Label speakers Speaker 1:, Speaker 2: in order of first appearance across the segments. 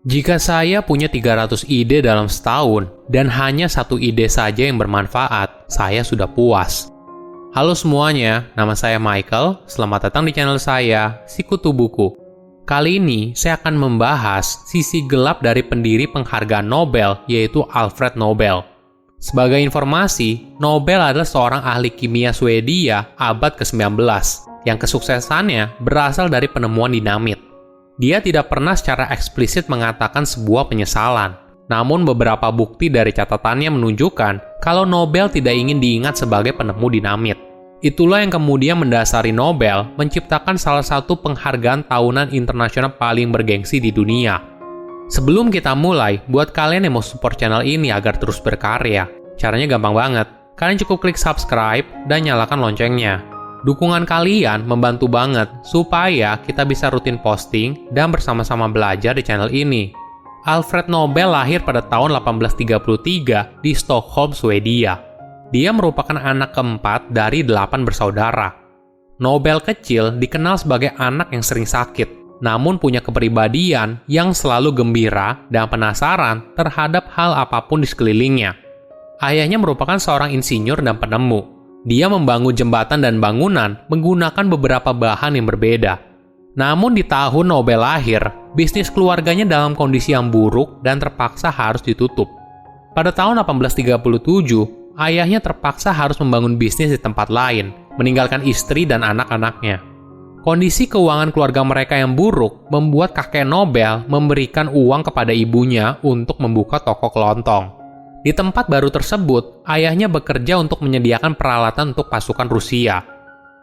Speaker 1: Jika saya punya 300 ide dalam setahun dan hanya satu ide saja yang bermanfaat, saya sudah puas. Halo semuanya, nama saya Michael. Selamat datang di channel saya, Sikutu Buku. Kali ini saya akan membahas sisi gelap dari pendiri penghargaan Nobel, yaitu Alfred Nobel. Sebagai informasi, Nobel adalah seorang ahli kimia Swedia abad ke-19 yang kesuksesannya berasal dari penemuan dinamit. Dia tidak pernah secara eksplisit mengatakan sebuah penyesalan, namun beberapa bukti dari catatannya menunjukkan kalau Nobel tidak ingin diingat sebagai penemu dinamit. Itulah yang kemudian mendasari Nobel menciptakan salah satu penghargaan tahunan internasional paling bergengsi di dunia. Sebelum kita mulai, buat kalian yang mau support channel ini agar terus berkarya, caranya gampang banget. Kalian cukup klik subscribe dan nyalakan loncengnya. Dukungan kalian membantu banget supaya kita bisa rutin posting dan bersama-sama belajar di channel ini. Alfred Nobel lahir pada tahun 1833 di Stockholm, Swedia. Dia merupakan anak keempat dari 8 bersaudara. Nobel kecil dikenal sebagai anak yang sering sakit, namun punya kepribadian yang selalu gembira dan penasaran terhadap hal apapun di sekelilingnya. Ayahnya merupakan seorang insinyur dan penemu. Dia membangun jembatan dan bangunan menggunakan beberapa bahan yang berbeda. Namun di tahun Nobel lahir, bisnis keluarganya dalam kondisi yang buruk dan terpaksa harus ditutup. Pada tahun 1837, ayahnya terpaksa harus membangun bisnis di tempat lain, meninggalkan istri dan anak-anaknya. Kondisi keuangan keluarga mereka yang buruk membuat kakek Nobel memberikan uang kepada ibunya untuk membuka toko kelontong. Di tempat baru tersebut, ayahnya bekerja untuk menyediakan peralatan untuk pasukan Rusia.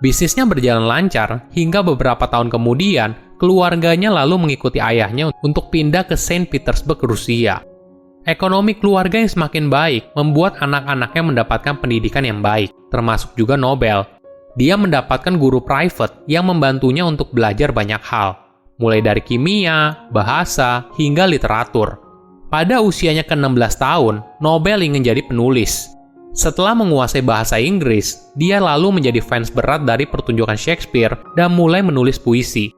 Speaker 1: Bisnisnya berjalan lancar hingga beberapa tahun kemudian, keluarganya lalu mengikuti ayahnya untuk pindah ke Saint Petersburg, Rusia. Ekonomi keluarga yang semakin baik membuat anak-anaknya mendapatkan pendidikan yang baik, termasuk juga Nobel. Dia mendapatkan guru private yang membantunya untuk belajar banyak hal, mulai dari kimia, bahasa, hingga literatur. Pada usianya ke-16 tahun, Nobel ingin jadi penulis. Setelah menguasai bahasa Inggris, dia lalu menjadi fans berat dari pertunjukan Shakespeare dan mulai menulis puisi.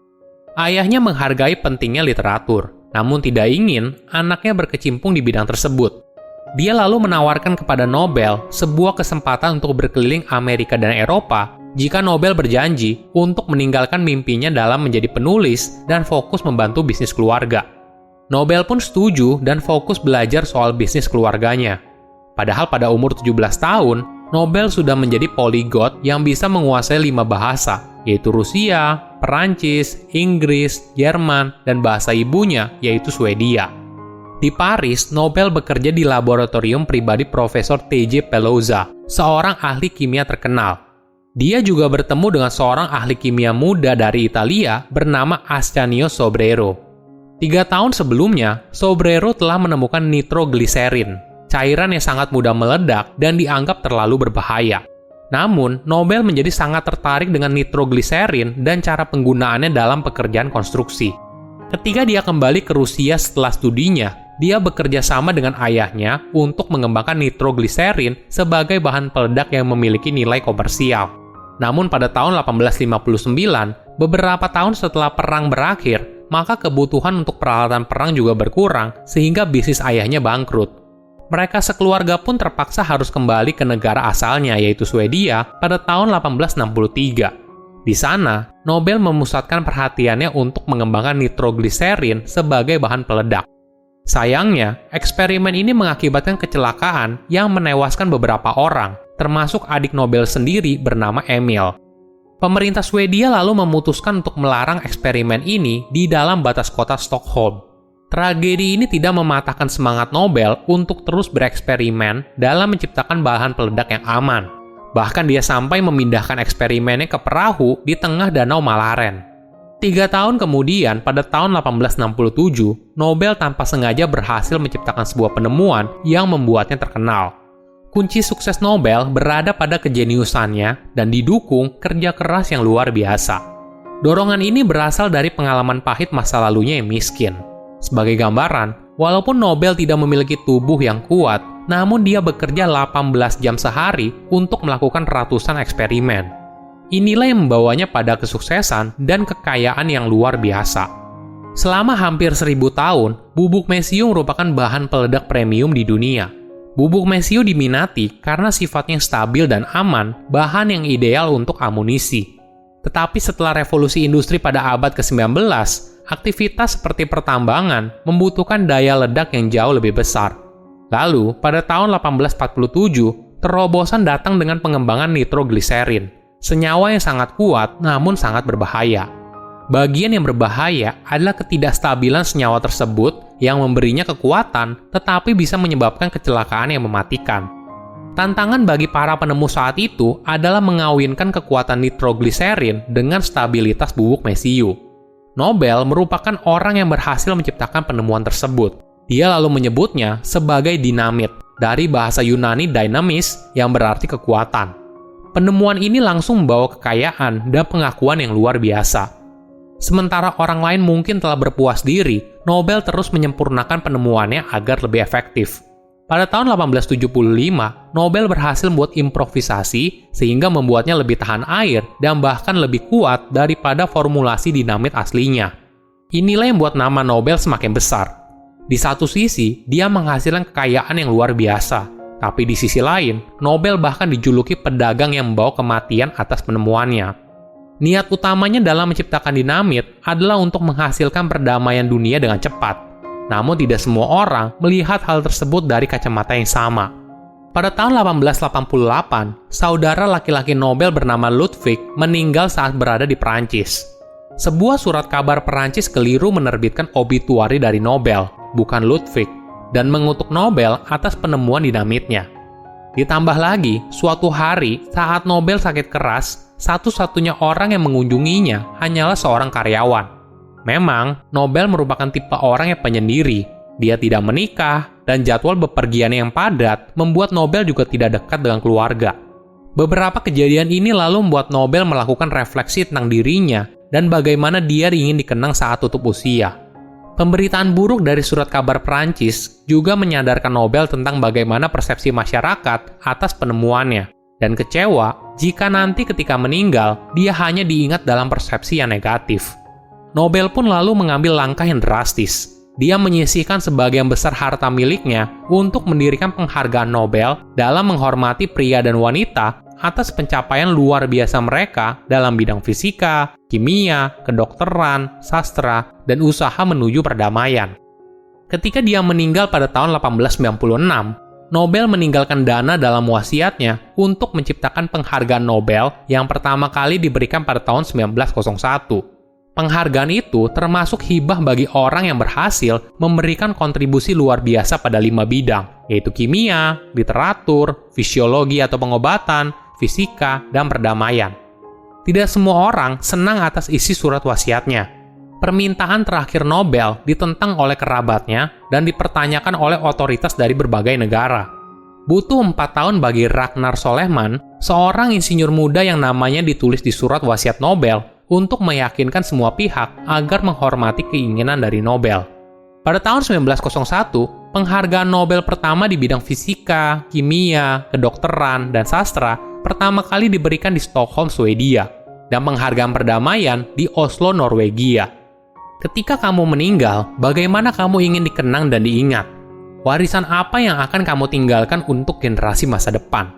Speaker 1: Ayahnya menghargai pentingnya literatur, namun tidak ingin anaknya berkecimpung di bidang tersebut. Dia lalu menawarkan kepada Nobel sebuah kesempatan untuk berkeliling Amerika dan Eropa jika Nobel berjanji untuk meninggalkan mimpinya dalam menjadi penulis dan fokus membantu bisnis keluarga. Nobel pun setuju dan fokus belajar soal bisnis keluarganya. Padahal pada umur 17 tahun, Nobel sudah menjadi polyglot yang bisa menguasai 5 bahasa, yaitu Rusia, Perancis, Inggris, Jerman, dan bahasa ibunya, yaitu Swedia. Di Paris, Nobel bekerja di laboratorium pribadi Profesor T.J. Pelozza, seorang ahli kimia terkenal. Dia juga bertemu dengan seorang ahli kimia muda dari Italia bernama Ascanio Sobrero. 3 tahun sebelumnya, Sobrero telah menemukan nitrogliserin, cairan yang sangat mudah meledak dan dianggap terlalu berbahaya. Namun, Nobel menjadi sangat tertarik dengan nitrogliserin dan cara penggunaannya dalam pekerjaan konstruksi. Ketika dia kembali ke Rusia setelah studinya, dia bekerja sama dengan ayahnya untuk mengembangkan nitrogliserin sebagai bahan peledak yang memiliki nilai komersial. Namun pada tahun 1859, beberapa tahun setelah perang berakhir, maka kebutuhan untuk peralatan perang juga berkurang sehingga bisnis ayahnya bangkrut. Mereka sekeluarga pun terpaksa harus kembali ke negara asalnya yaitu Swedia pada tahun 1863. Di sana, Nobel memusatkan perhatiannya untuk mengembangkan nitrogliserin sebagai bahan peledak. Sayangnya, eksperimen ini mengakibatkan kecelakaan yang menewaskan beberapa orang, termasuk adik Nobel sendiri bernama Emil. Pemerintah Swedia lalu memutuskan untuk melarang eksperimen ini di dalam batas kota Stockholm. Tragedi ini tidak mematahkan semangat Nobel untuk terus bereksperimen dalam menciptakan bahan peledak yang aman. Bahkan dia sampai memindahkan eksperimennya ke perahu di tengah Danau Malaren. 3 tahun kemudian, pada tahun 1867, Nobel tanpa sengaja berhasil menciptakan sebuah penemuan yang membuatnya terkenal. Kunci sukses Nobel berada pada kejeniusannya dan didukung kerja keras yang luar biasa. Dorongan ini berasal dari pengalaman pahit masa lalunya yang miskin. Sebagai gambaran, walaupun Nobel tidak memiliki tubuh yang kuat, namun dia bekerja 18 jam sehari untuk melakukan ratusan eksperimen. Inilah yang membawanya pada kesuksesan dan kekayaan yang luar biasa. Selama hampir 1000 tahun, bubuk mesiu merupakan bahan peledak premium di dunia. Bubuk mesiu diminati karena sifatnya stabil dan aman, bahan yang ideal untuk amunisi. Tetapi setelah revolusi industri pada abad ke-19, aktivitas seperti pertambangan membutuhkan daya ledak yang jauh lebih besar. Lalu, pada tahun 1847, terobosan datang dengan pengembangan nitrogliserin, senyawa yang sangat kuat namun sangat berbahaya. Bagian yang berbahaya adalah ketidakstabilan senyawa tersebut yang memberinya kekuatan tetapi bisa menyebabkan kecelakaan yang mematikan. Tantangan bagi para penemu saat itu adalah mengawinkan kekuatan nitrogliserin dengan stabilitas bubuk mesiu. Nobel merupakan orang yang berhasil menciptakan penemuan tersebut. Dia lalu menyebutnya sebagai dinamit, dari bahasa Yunani dynamis yang berarti kekuatan. Penemuan ini langsung membawa kekayaan dan pengakuan yang luar biasa. Sementara orang lain mungkin telah berpuas diri, Nobel terus menyempurnakan penemuannya agar lebih efektif. Pada tahun 1875, Nobel berhasil membuat improvisasi sehingga membuatnya lebih tahan air dan bahkan lebih kuat daripada formulasi dinamit aslinya. Inilah yang membuat nama Nobel semakin besar. Di satu sisi, dia menghasilkan kekayaan yang luar biasa. Tapi di sisi lain, Nobel bahkan dijuluki pedagang yang membawa kematian atas penemuannya. Niat utamanya dalam menciptakan dinamit adalah untuk menghasilkan perdamaian dunia dengan cepat. Namun tidak semua orang melihat hal tersebut dari kacamata yang sama. Pada tahun 1888, saudara laki-laki Nobel bernama Ludwig meninggal saat berada di Perancis. Sebuah surat kabar Perancis keliru menerbitkan obituari dari Nobel, bukan Ludwig, dan mengutuk Nobel atas penemuan dinamitnya. Ditambah lagi, suatu hari saat Nobel sakit keras, satu-satunya orang yang mengunjunginya hanyalah seorang karyawan. Memang, Nobel merupakan tipe orang yang penyendiri. Dia tidak menikah, dan jadwal bepergian yang padat membuat Nobel juga tidak dekat dengan keluarga. Beberapa kejadian ini lalu membuat Nobel melakukan refleksi tentang dirinya dan bagaimana dia ingin dikenang saat tutup usia. Pemberitaan buruk dari surat kabar Perancis juga menyadarkan Nobel tentang bagaimana persepsi masyarakat atas penemuannya, dan kecewa jika nanti ketika meninggal, dia hanya diingat dalam persepsi yang negatif. Nobel pun lalu mengambil langkah yang drastis. Dia menyisihkan sebagian besar harta miliknya untuk mendirikan penghargaan Nobel dalam menghormati pria dan wanita atas pencapaian luar biasa mereka dalam bidang fisika, kimia, kedokteran, sastra, dan usaha menuju perdamaian. Ketika dia meninggal pada tahun 1896, Nobel meninggalkan dana dalam wasiatnya untuk menciptakan penghargaan Nobel yang pertama kali diberikan pada tahun 1901. Penghargaan itu termasuk hibah bagi orang yang berhasil memberikan kontribusi luar biasa pada 5 bidang, yaitu kimia, literatur, fisiologi atau pengobatan, fisika, dan perdamaian. Tidak semua orang senang atas isi surat wasiatnya. Permintaan terakhir Nobel ditentang oleh kerabatnya dan dipertanyakan oleh otoritas dari berbagai negara. Butuh 4 tahun bagi Ragnar Soleman, seorang insinyur muda yang namanya ditulis di surat wasiat Nobel, untuk meyakinkan semua pihak agar menghormati keinginan dari Nobel. Pada tahun 1901, penghargaan Nobel pertama di bidang fisika, kimia, kedokteran, dan sastra pertama kali diberikan di Stockholm, Swedia, dan penghargaan perdamaian di Oslo, Norwegia. Ketika kamu meninggal, bagaimana kamu ingin dikenang dan diingat? Warisan apa yang akan kamu tinggalkan untuk generasi masa depan?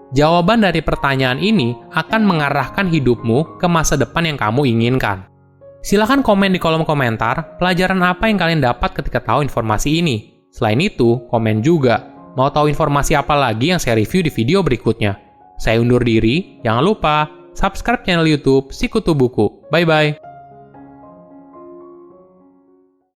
Speaker 1: Jawaban dari pertanyaan ini akan mengarahkan hidupmu ke masa depan yang kamu inginkan. Silahkan komen di kolom komentar pelajaran apa yang kalian dapat ketika tahu informasi ini. Selain itu, komen juga. Mau tahu informasi apa lagi yang saya review di video berikutnya? Saya undur diri, jangan lupa subscribe channel YouTube Sikutu Buku. Bye-bye!